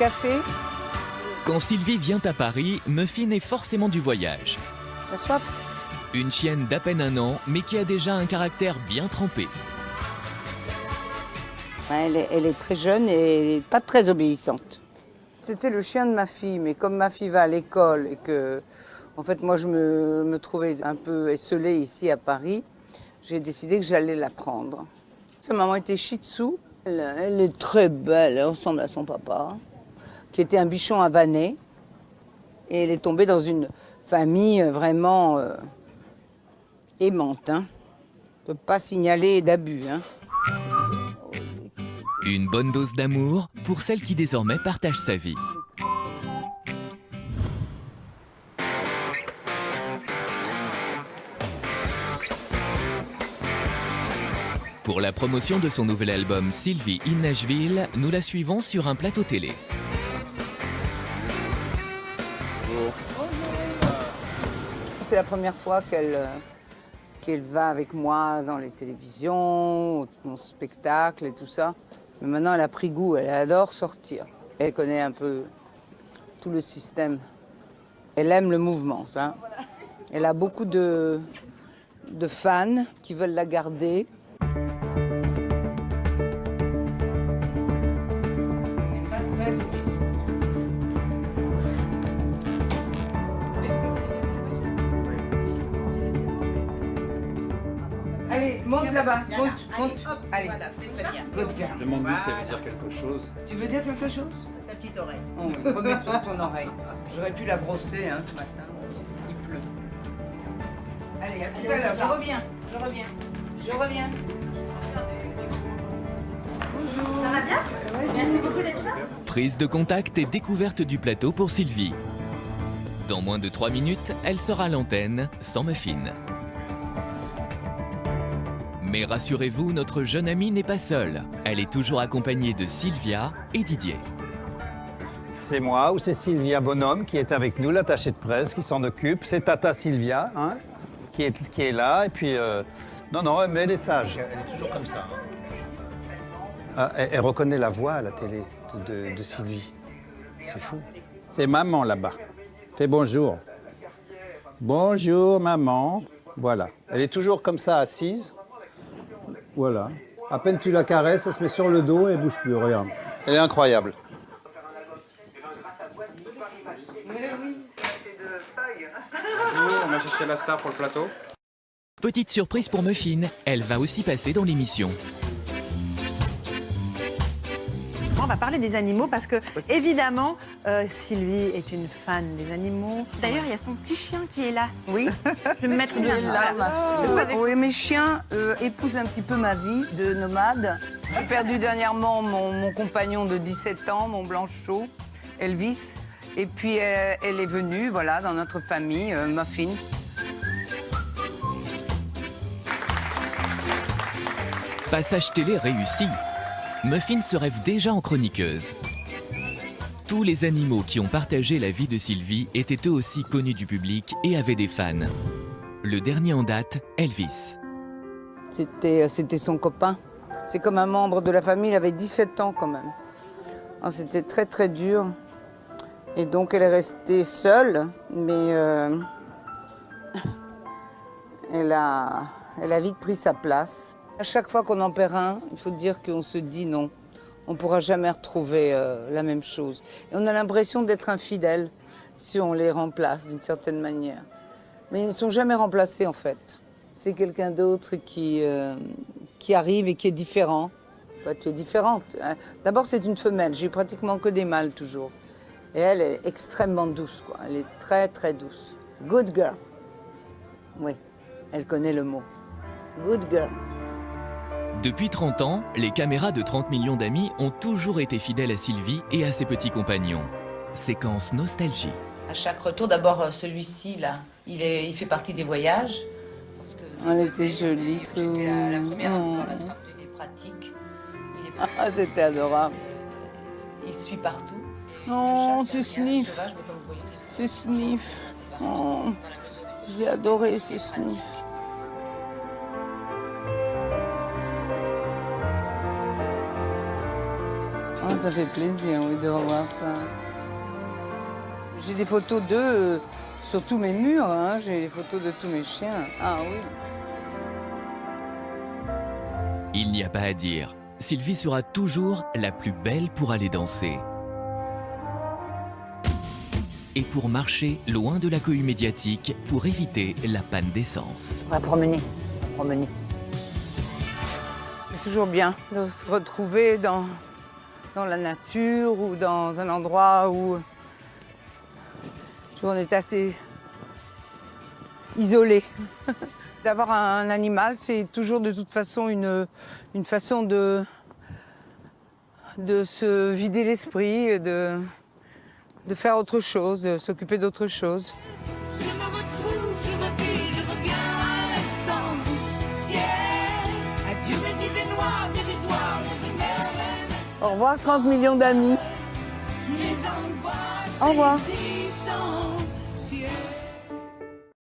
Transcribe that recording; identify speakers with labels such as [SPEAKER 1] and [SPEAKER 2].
[SPEAKER 1] café.
[SPEAKER 2] Quand Sylvie vient à Paris, Muffin est forcément du voyage.
[SPEAKER 1] T'as soif?
[SPEAKER 2] Une chienne d'à peine 1 an, mais qui a déjà un caractère bien trempé.
[SPEAKER 1] Elle est très jeune et elle n'est pas très obéissante. C'était le chien de ma fille, mais comme ma fille va à l'école et que, en fait, moi, je me trouvais un peu esselée ici à Paris, j'ai décidé que j'allais la prendre. Sa maman était Shih Tzu. Elle est très belle, elle ressemble à son papa, qui était un bichon havané. Et elle est tombée dans une famille vraiment aimante. Hein. On ne peut pas signaler d'abus. Hein.
[SPEAKER 2] Une bonne dose d'amour pour celle qui désormais partage sa vie. Pour la promotion de son nouvel album Sylvie in Nashville, nous la suivons sur un plateau télé.
[SPEAKER 1] C'est la première fois qu'elle va avec moi dans les télévisions, au spectacle et tout ça. Mais maintenant, elle a pris goût, elle adore sortir. Elle connaît un peu tout le système. Elle aime le mouvement, ça. Elle a beaucoup de fans qui veulent la garder. Allez, monte là-bas, monte. Allez,
[SPEAKER 3] voilà, c'est très bien.
[SPEAKER 1] good girl.
[SPEAKER 4] Demande-lui si elle veut dire quelque chose.
[SPEAKER 1] Tu veux dire quelque chose?
[SPEAKER 3] Ta petite oreille.
[SPEAKER 1] Oh, oui, remets-toi ton oreille. J'aurais pu la brosser hein, ce matin. Il pleut. Allez, à tout à l'heure.
[SPEAKER 3] Je reviens. Je reviens.
[SPEAKER 5] Ça va bien? Merci beaucoup d'être là.
[SPEAKER 2] Prise de contact et découverte du plateau pour Sylvie. Dans moins de 3 minutes, elle sera à l'antenne sans Muffin. Mais rassurez-vous, notre jeune amie n'est pas seule. Elle est toujours accompagnée de Sylvia et Didier.
[SPEAKER 4] C'est moi ou c'est Sylvia Bonhomme qui est avec nous, l'attachée de presse, qui s'en occupe. C'est Tata Sylvia hein, qui est là. Et puis, non, mais elle est sage. Elle est toujours comme ça. Ah, elle reconnaît la voix à la télé de Sylvie. C'est fou. C'est maman là-bas. Fais bonjour. Bonjour maman. Voilà. Elle est toujours comme ça, assise. Voilà. À peine tu la caresses, elle se met sur le dos et elle bouge plus, regarde. Elle est incroyable.
[SPEAKER 6] Bonjour, on va chercher la star pour le plateau.
[SPEAKER 2] Petite surprise pour Muffin, elle va aussi passer dans l'émission.
[SPEAKER 7] On va parler des animaux parce que, évidemment, Sylvie est une fan des animaux.
[SPEAKER 5] D'ailleurs, il y a son petit chien qui est là.
[SPEAKER 1] Oui,
[SPEAKER 7] Je vais me mettre
[SPEAKER 1] il est là, ma fille.
[SPEAKER 5] avec-
[SPEAKER 1] Oui, mes chiens épousent un petit peu ma vie de nomade. J'ai perdu dernièrement mon compagnon de 17 ans, mon blanchot, Elvis. Et puis, elle est venue, voilà, dans notre famille, Muffin.
[SPEAKER 2] Passage télé réussi. Muffin se rêve déjà en chroniqueuse. Tous les animaux qui ont partagé la vie de Sylvie étaient eux aussi connus du public et avaient des fans. Le dernier en date, Elvis.
[SPEAKER 1] C'était son copain. C'est comme un membre de la famille, il avait 17 ans quand même. Alors, c'était très très dur. Et donc elle est restée seule, mais elle a vite pris sa place. À chaque fois qu'on en perd un, il faut dire qu'on se dit non. On ne pourra jamais retrouver la même chose. Et on a l'impression d'être infidèle si on les remplace d'une certaine manière. Mais ils ne sont jamais remplacés en fait. C'est quelqu'un d'autre qui arrive et qui est différent. Toi, tu es différente. Hein. D'abord, c'est une femelle. J'ai pratiquement que des mâles toujours. Et elle est extrêmement douce, quoi. Elle est très, très douce. Good girl. Oui, elle connaît le mot. Good girl.
[SPEAKER 2] Depuis 30 ans, les caméras de 30 millions d'amis ont toujours été fidèles à Sylvie et à ses petits compagnons. Séquence nostalgie.
[SPEAKER 8] À chaque retour, d'abord celui-ci là, il fait partie des voyages. Parce que
[SPEAKER 1] Elle était jolie.
[SPEAKER 8] C'était la première fois qu'on a fait des pratiques.
[SPEAKER 1] Ah, c'était adorable.
[SPEAKER 8] Il suit partout.
[SPEAKER 1] Oh,
[SPEAKER 8] Chasse
[SPEAKER 1] c'est
[SPEAKER 8] derrière,
[SPEAKER 1] Sniff.
[SPEAKER 8] sauvage, comme vous voyez.
[SPEAKER 1] C'est Sniff. Oh, je l'ai adoré, c'est Sniff. Oh, Ça fait plaisir, oui, de revoir ça. J'ai des photos d'eux sur tous mes murs, hein. J'ai des photos de tous mes chiens. Ah oui.
[SPEAKER 2] Il n'y a pas à dire, Sylvie sera toujours la plus belle pour aller danser. Et pour marcher loin de la cohue médiatique pour éviter la panne d'essence.
[SPEAKER 1] On va promener. C'est toujours bien de se retrouver dans la nature ou dans un endroit où on est assez isolé. D'avoir un animal, c'est toujours de toute façon une façon de se vider l'esprit, de faire autre chose, de s'occuper d'autre chose.
[SPEAKER 9] Je me retrouve, je revis, je reviens à l'essentiel. Adieu mes idées noires, dérisoires, les émerveillements.
[SPEAKER 1] Au revoir 30 millions d'amis.
[SPEAKER 9] Les angoisses.
[SPEAKER 1] Au revoir.
[SPEAKER 9] et les